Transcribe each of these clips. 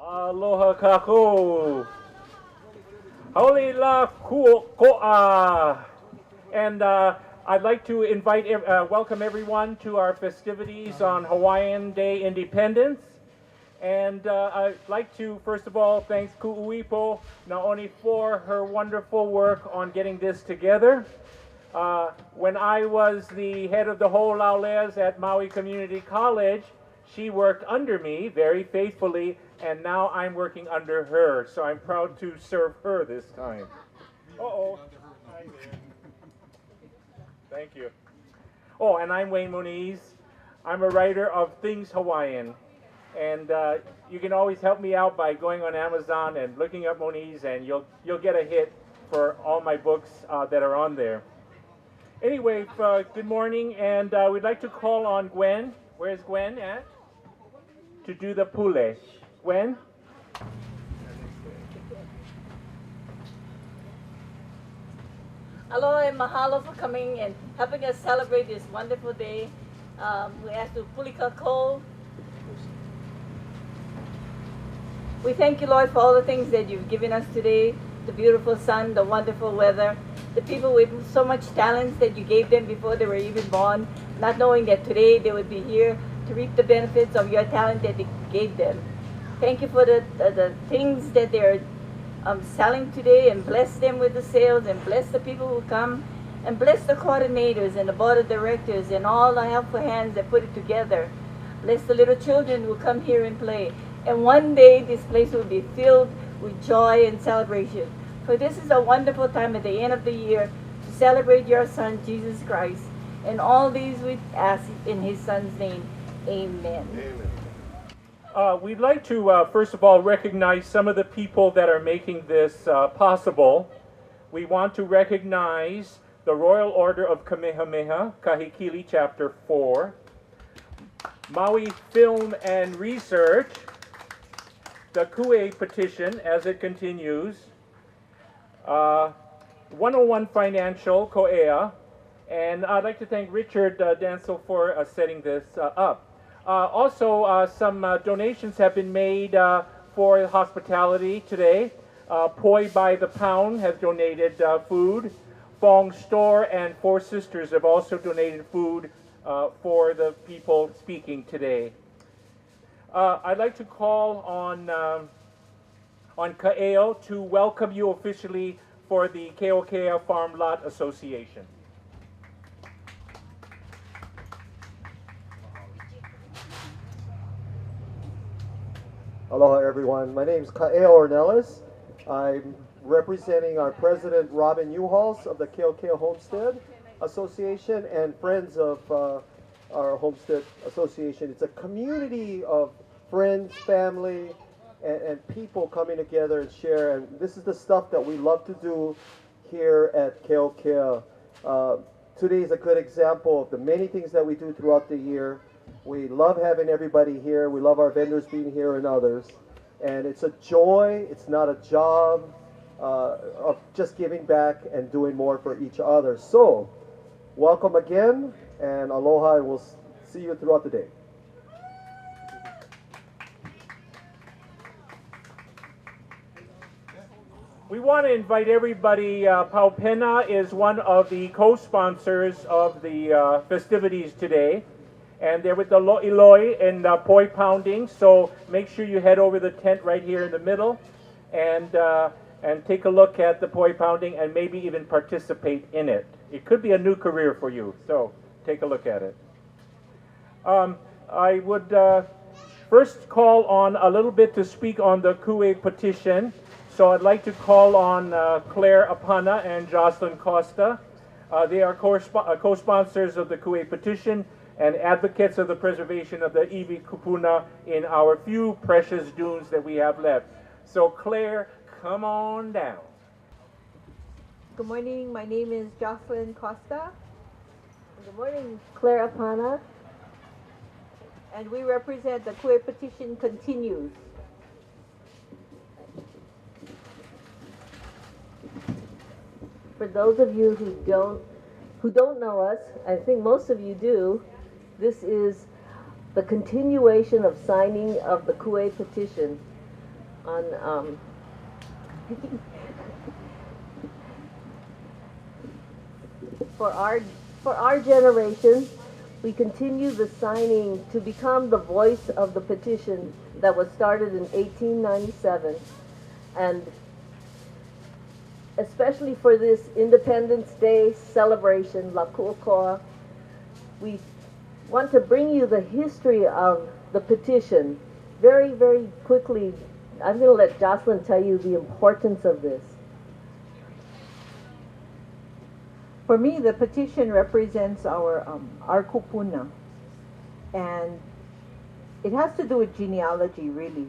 Aloha kako. Haole la ko'a. And I'd like to welcome everyone to our festivities on Hawaiian Day Independence. And I'd like to, first of all, thank Ku'uipo Naoni for her wonderful work on getting this together. When I was the head of the Ho'olauleas at Maui Community College, she worked under me very faithfully, and now I'm working under her. So I'm proud to serve her this time. Uh-oh. Hi there. Thank you. Oh, and I'm Wayne Moniz. I'm a writer of Things Hawaiian. And you can always help me out by going on Amazon and looking up Moniz, and you'll get a hit for all my books that are on there. Anyway, good morning, and we'd like to call on Gwen. Where's Gwen at? To do the pule. Gwen? Aloha and mahalo for coming and helping us celebrate this wonderful day. We ask to pulika ko. We thank you, Lord, for all the things that you've given us today, the beautiful sun, the wonderful weather, the people with so much talents that you gave them before they were even born, not knowing that today they would be here to reap the benefits of your talent that you gave them. Thank you for the things that they're selling today, and bless them with the sales, and bless the people who come, and bless the coordinators and the board of directors and all the helpful hands that put it together. Bless the little children who come here and play. And one day this place will be filled with joy and celebration. For this is a wonderful time at the end of the year to celebrate your Son, Jesus Christ. And all these we ask in his Son's name. Amen. Amen. We'd like to, first of all, recognize some of the people that are making this possible. We want to recognize the Royal Order of Kamehameha, Kahikili Chapter 4, Maui Film and Research, the Kue Petition as it continues, 101 Financial, Koea, and I'd like to thank Richard Dancel for setting this up. Also, some donations have been made for hospitality today. Poi by the Pound has donated food. Fong Store and Four Sisters have also donated food for the people speaking today. I'd like to call on Ka'eo to welcome you officially for the Keokea Farm Lot Association. Aloha everyone, my name is Ka'eo Ornelas. I'm representing our president Robin Uhals of the Keokea Homestead Association and friends of our Homestead Association. It's a community of friends, family, and people coming together and share. And this is the stuff that we love to do here at Keokea. Today is a good example of the many things that we do throughout the year. We love having everybody here. We love our vendors being here and others. And it's a joy. It's not a job of just giving back and doing more for each other. So, welcome again, and aloha, and we'll see you throughout the day. We want to invite everybody. Paupena is one of the co-sponsors of the festivities today. And they're with the Lo'iloi and Poi Pounding. So make sure you head over the tent right here in the middle and take a look at the Poi Pounding and maybe even participate in it. It could be a new career for you, so take a look at it. I would first call on a little bit to speak on the Kue Petition. So I'd like to call on Clare Apana and Jocelyn Costa. They are co-sponsors of the Kue Petition and advocates of the preservation of the iwi kupuna in our few precious dunes that we have left. So Claire, come on down. Good morning, my name is Jocelyn Costa. Good morning, Clare Apana. And we represent the Kue Petition Continues. For those of you who don't know us, I think most of you do, this is the continuation of signing of the Kue Petition. on for our generation, we continue the signing to become the voice of the petition that was started in 1897, and especially for this Independence Day celebration, La Ku'okoa, we want to bring you the history of the petition. Very, very quickly, I'm going to let Jocelyn tell you the importance of this. For me, the petition represents our kupuna, and it has to do with genealogy, really.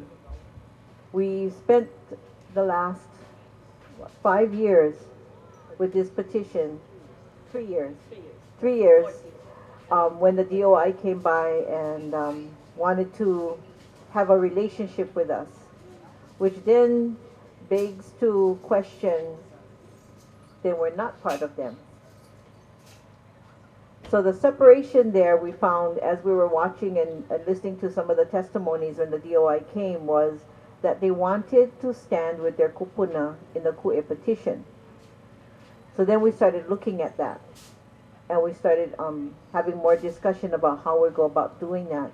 We spent the last 5 years with this petition, 3 years, 3 years, when the DOI came by and wanted to have a relationship with us, which then begs to question they were not part of them. So the separation there we found as we were watching and listening to some of the testimonies when the DOI came was that they wanted to stand with their kupuna in the Ku'e petition. So then we started looking at that, and we started having more discussion about how we go about doing that.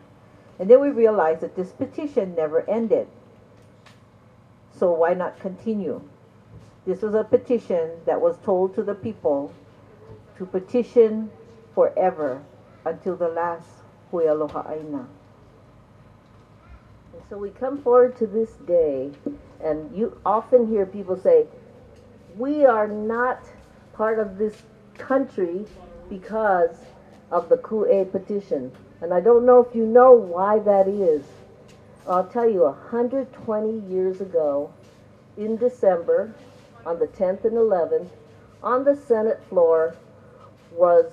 And then we realized that this petition never ended. So why not continue? This was a petition that was told to the people to petition forever until the last Hui Aloha Aina. And so we come forward to this day, and you often hear people say, we are not part of this country because of the Ku'e petition. And I don't know if you know why that is. I'll tell you, 120 years ago, in December, on the 10th and 11th, on the Senate floor was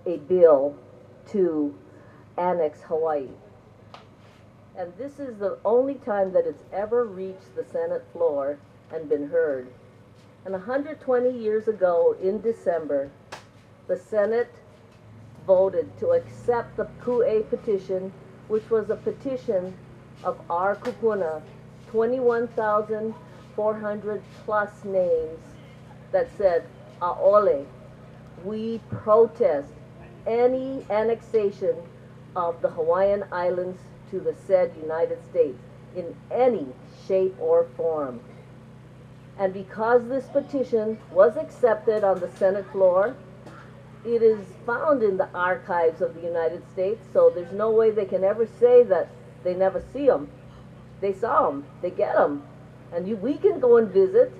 a bill to annex Hawaii. And this is the only time that it's ever reached the Senate floor and been heard. And 120 years ago, in December, the Senate voted to accept the Ku'e petition, which was a petition of our kupuna, 21,400 plus names that said, A'ole, we protest any annexation of the Hawaiian Islands to the said United States in any shape or form. And because this petition was accepted on the Senate floor, it is found in the archives of the United States, so there's no way they can ever say that they never see them. They saw them, they get them, and we can go and visit,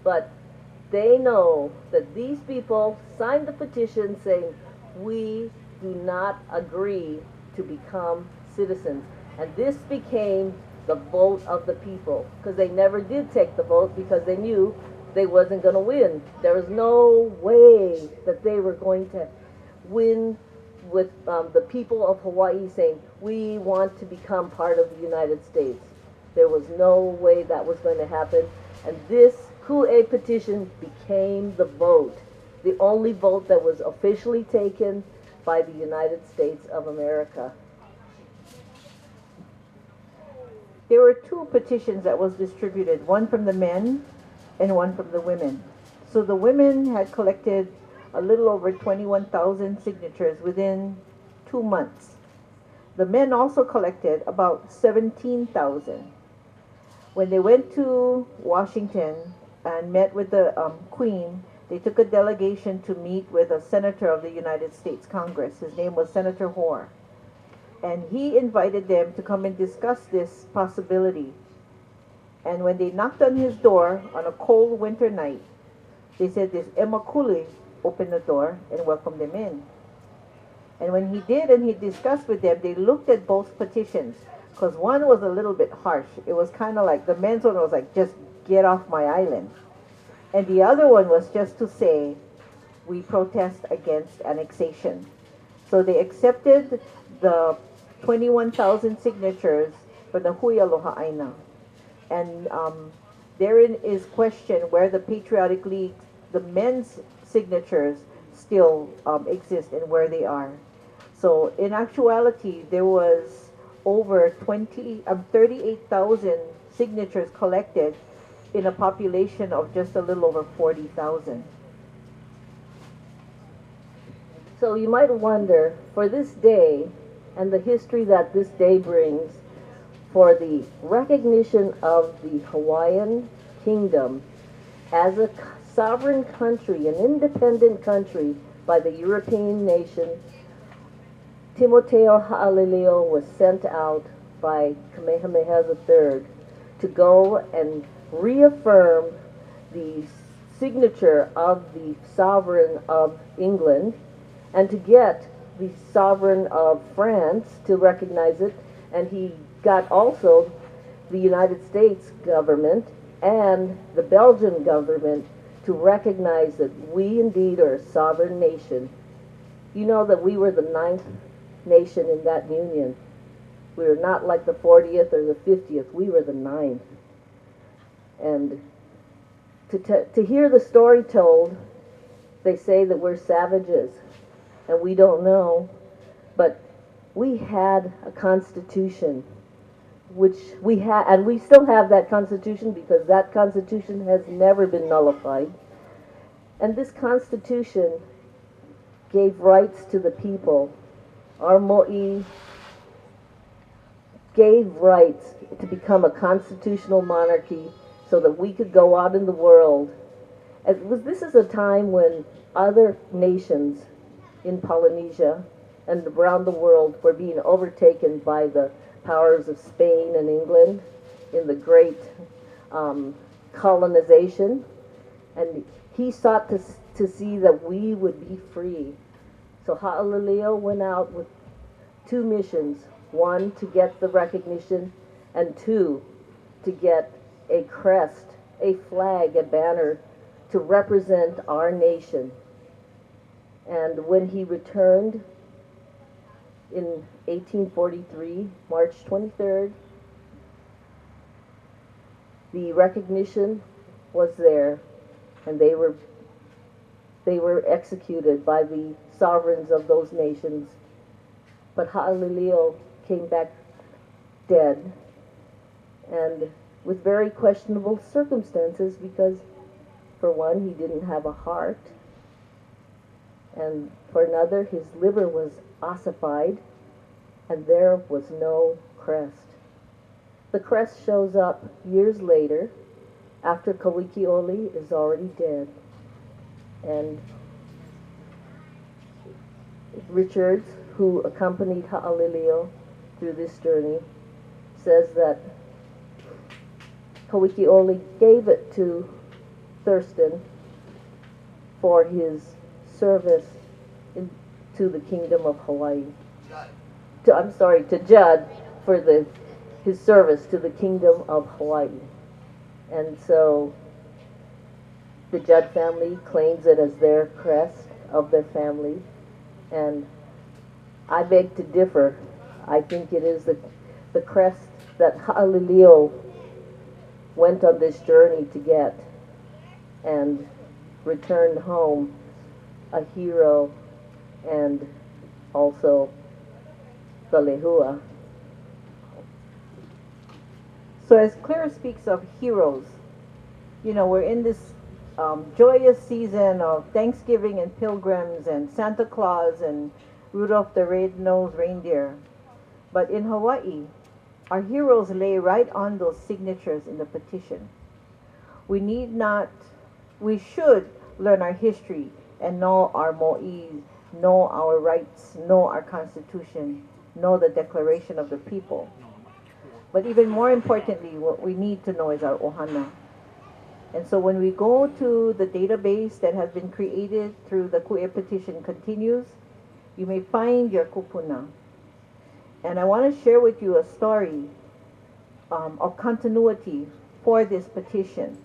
but they know that these people signed the petition saying, we do not agree to become citizens. And this became the vote of the people, because they never did take the vote because they knew they wasn't going to win. There was no way that they were going to win with the people of Hawaii saying, we want to become part of the United States. There was no way that was going to happen. And this Ku'e petition became the vote, the only vote that was officially taken by the United States of America. There were 2 petitions that was distributed, one from the men and one from the women. So the women had collected a little over 21,000 signatures within 2 months. The men also collected about 17,000. When they went to Washington and met with the Queen, they took a delegation to meet with a senator of the United States Congress. His name was Senator Hoare. And he invited them to come and discuss this possibility. And when they knocked on his door on a cold winter night, they said this Emma Cooley opened the door and welcomed them in. And when he did and he discussed with them, they looked at both petitions, because one was a little bit harsh. It was kind of like, the men's one was like, just get off my island. And the other one was just to say, we protest against annexation. So they accepted the 21,000 signatures for the Hui Aloha Aina. And therein is question where the Patriotic League, the men's signatures still exist and where they are. So in actuality, there was over 38,000 signatures collected in a population of just a little over 40,000. So you might wonder, for this day and the history that this day brings, for the recognition of the Hawaiian Kingdom as a sovereign country, an independent country by the European nation, Timoteo Ha'alilio was sent out by Kamehameha III to go and reaffirm the signature of the sovereign of England and to get the sovereign of France to recognize it, and he got also the United States government and the Belgian government to recognize that we indeed are a sovereign nation. You know that we were the 9th nation in that union. We were not like the 40th or the 50th. We were the 9th. And to hear the story told, they say that we're savages, and we don't know, but we had a constitution, which we had, and we still have that constitution because that constitution has never been nullified. And this constitution gave rights to the people. Our mo'i gave rights to become a constitutional monarchy so that we could go out in the world. This is a time when other nations in Polynesia and around the world were being overtaken by the powers of Spain and England in the great colonization. And he sought to see that we would be free. So Ha'alilio went out with 2 missions. 1, to get the recognition, and 2, to get a crest, a flag, a banner to represent our nation. And when he returned in 1843, March 23rd, the recognition was there, and they were executed by the sovereigns of those nations. But Ha'alilio came back dead, and with very questionable circumstances, because for one, he didn't have a heart, and for another, his liver was ossified, and there was no crest. The crest shows up years later, after Kawiki'ole is already dead, and Richards, who accompanied Ha'alilio through this journey, says that Kawiki'ole gave it to Thurston for his service to the Kingdom of Hawaii. To Judd for his service to the Kingdom of Hawaii. And so the Judd family claims it as their crest of their family, and I beg to differ. I think it is the crest that Ha'alilio went on this journey to get, and returned home a hero and also the lehua. So as Clare speaks of heroes, you know, we're in this joyous season of Thanksgiving and pilgrims and Santa Claus and Rudolph the Red-Nosed Reindeer. But in Hawaii, our heroes lay right on those signatures in the petition. We should learn our history and know our mo'is, know our rights, know our Constitution, know the Declaration of the People. But even more importantly, what we need to know is our ohana. And so when we go to the database that has been created through the Ku'e Petition Continues, you may find your kupuna. And I want to share with you a story of continuity for this petition.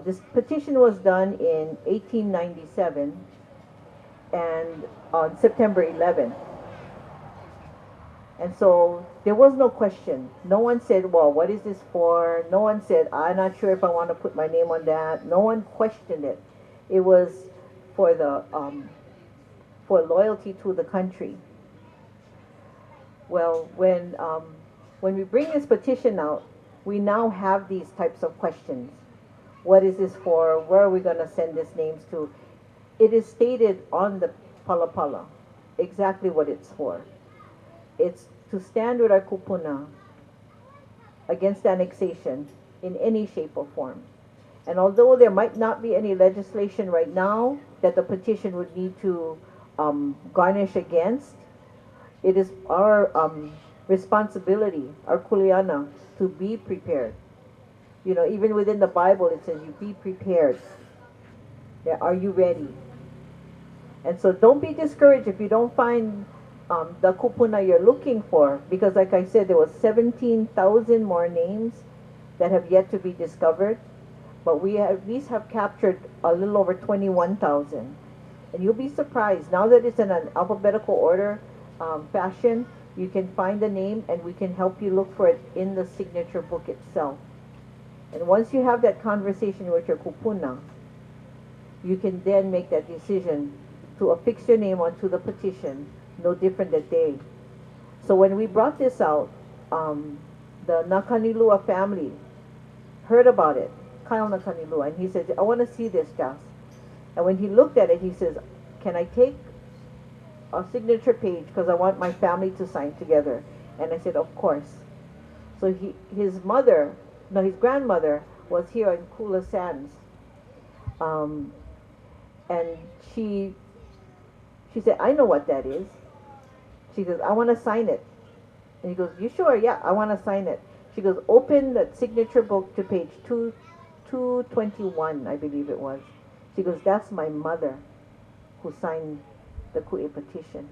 This petition was done in 1897 and on September 11th. And so there was no question. No one said, well, what is this for? No one said, I'm not sure if I want to put my name on that. No one questioned it. It was for the for loyalty to the country. Well, when we bring this petition out, we now have these types of questions. What is this for? Where are we going to send these names to? It is stated on the palapala exactly what it's for. It's to stand with our kupuna against annexation in any shape or form. And although there might not be any legislation right now that the petition would need to garnish against, it is our responsibility, our kuleana, to be prepared. You know, even within the Bible, it says, you be prepared. Yeah, are you ready? And so don't be discouraged if you don't find the kupuna you're looking for, because like I said, there was 17,000 more names that have yet to be discovered, but we at least have captured a little over 21,000. And you'll be surprised, now that it's in an alphabetical order fashion, you can find the name and we can help you look for it in the signature book itself. And once you have that conversation with your kupuna, you can then make that decision to affix your name onto the petition, no different that day. So when we brought this out, the Nakanilua family heard about it, Kyle Nakanilua, and he said, I want to see this, Jas. And when he looked at it, he says, can I take a signature page because I want my family to sign together? And I said, of course. So his grandmother was here in Kula Sands. And she said, I know what that is. She goes, I want to sign it. And he goes, you sure? Yeah, I want to sign it. She goes, open that signature book to page 221, I believe it was. She goes, that's my mother who signed the Ku'e petition.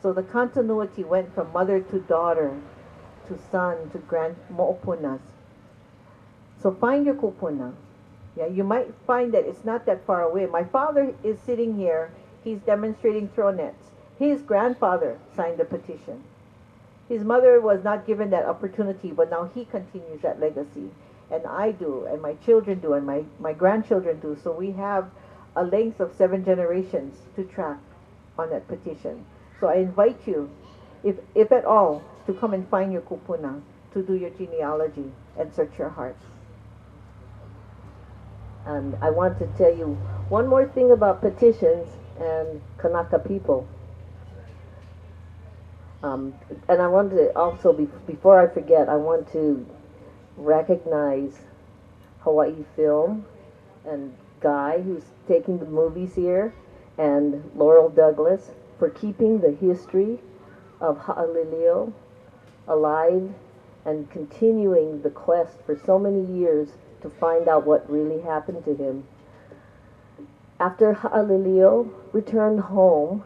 So the continuity went from mother to daughter, to son, to grand mo'opunas. So find your kupuna. Yeah, you might find that it's not that far away. My father is sitting here. He's demonstrating throw nets. His grandfather signed the petition. His mother was not given that opportunity, but now he continues that legacy. And I do, and my children do, and my grandchildren do. So we have a length of 7 generations to track on that petition. So I invite you, if at all, to come and find your kupuna, to do your genealogy and search your heart. And I want to tell you one more thing about petitions and Kanaka people. And I want to also, before I forget, I want to recognize Hawaii Film and Guy, who's taking the movies here, and Laurel Douglas for keeping the history of Ha'alilio alive and continuing the quest for so many years to find out what really happened to him. After Ha'alilio returned home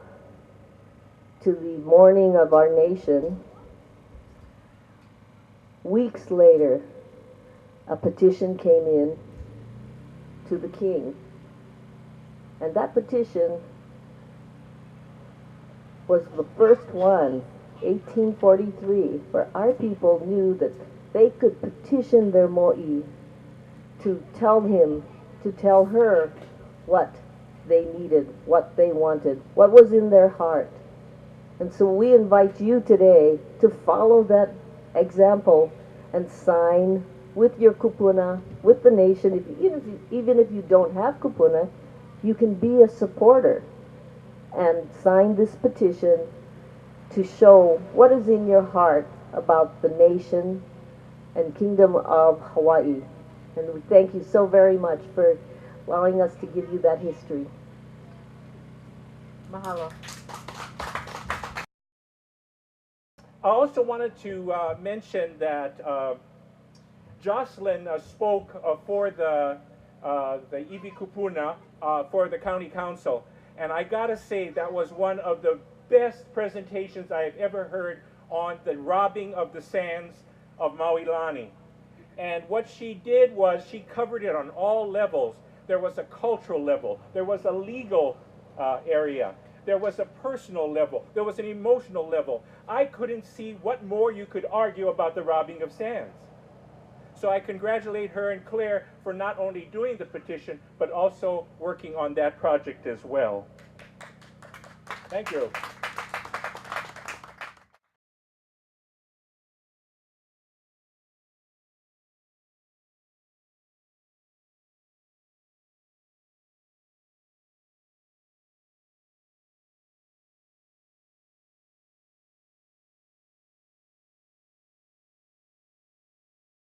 to the mourning of our nation, weeks later, a petition came in to the king. And that petition was the first one, 1843, where our people knew that they could petition their mo'i to tell him, to tell her what they needed, what they wanted, what was in their heart. And so we invite you today to follow that example and sign with your kupuna, with the nation. Even if you don't have kupuna, you can be a supporter and sign this petition to show what is in your heart about the nation and kingdom of Hawaii. And we thank you so very much for allowing us to give you that history. Mahalo. I also wanted to mention that Jocelyn spoke for the Iwi Kupuna for the county council, and I gotta say that was one of the best presentations I have ever heard on the robbing of the sands of Maui Lani. And what she did was she covered it on all levels. There was a cultural level, there was a legal area, there was a personal level, there was an emotional level. I couldn't see what more you could argue about the robbing of sands. So I congratulate her and Claire for not only doing the petition, but also working on that project as well. Thank you.